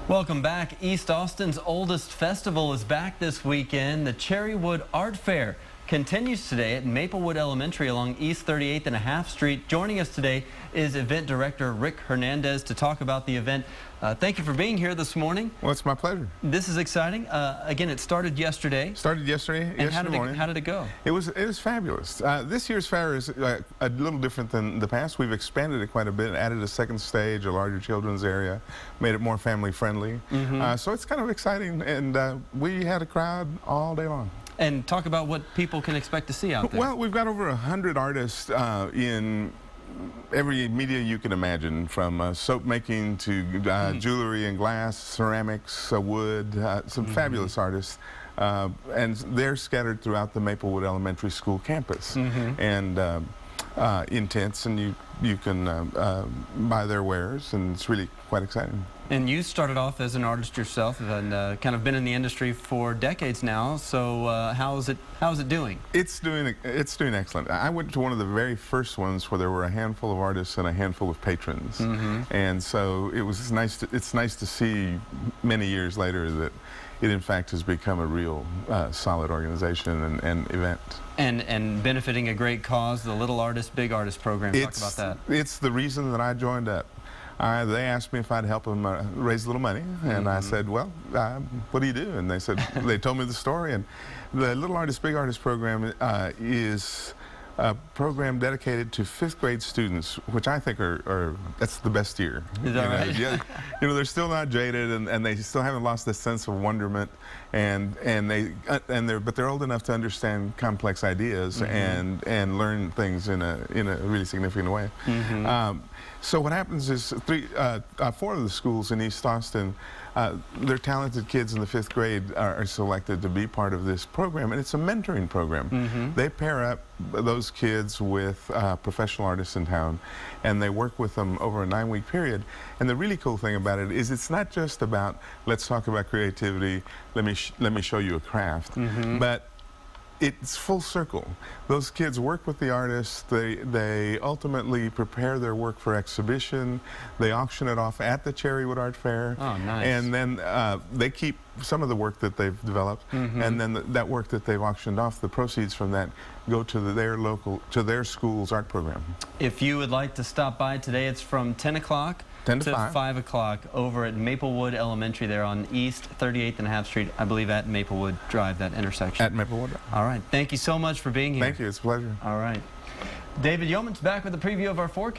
Welcome back. East Austin's oldest festival is back this weekend. The Cherrywood Art Fair continues today at Maplewood Elementary along East 38th and a half Street. Joining us today is event director Rick Hernandez to talk about the event. Thank you for being here this morning. Well, it's my pleasure. This is exciting. Again, it started yesterday. Started yesterday. And morning. how did it go? It was fabulous. This year's fair is a little different than the past. We've expanded it quite a bit, added a second stage, a larger children's area, made it more family friendly. So it's kind of exciting, and we had a crowd all day long. And talk about what people can expect to see out there. Well, we've got over 100 artists in every media you can imagine, from soap making to jewelry and glass, ceramics, wood, some fabulous artists. And they're scattered throughout the Maplewood Elementary School campus. And in tents, and you can buy their wares, and it's really quite exciting. And you started off as an artist yourself, and kind of been in the industry for decades now. So how's it doing? It's doing excellent. I went to one of the very first ones where there were a handful of artists and a handful of patrons, and so it's nice to see many years later that it in fact has become a real solid organization and event. And benefiting a great cause, the Little Artist, Big Artist program. Talk about that. It's the reason that I joined up. They asked me if I'd help them raise a little money, and I said, well, what do you do? And they said, they told me the story. And the Little Artist, Big Artist program is a program dedicated to 5th grade students, which I think that's the best year. Is that right? Yeah, they're still not jaded, and they still haven't lost this sense of wonderment, but they're old enough to understand complex ideas and learn things in a really significant way. So what happens is 4 of the schools in East Austin, their talented kids in the 5th grade are selected to be part of this program, and it's a mentoring program. They pair up those kids with professional artists in town, and they work with them over a 9-week period. And the really cool thing about it is it's not just about, let's talk about creativity, let me show you a craft, but it's full circle. Those kids work with the artists. They ultimately prepare their work for exhibition. They auction it off at the Cherrywood Art Fair. Oh, nice. And then they keep some of the work that they've developed, and then that work that they've auctioned off, the proceeds from that go to their school's art program. If you would like to stop by today, it's from 10 o'clock to 5 o'clock over at Maplewood Elementary there on East 38th and a half Street, I believe at Maplewood Drive, that intersection. At Maplewood. All right. Thank you so much for being here. Thank you. It's a pleasure. All right. David Yeoman's back with a preview of our forecast.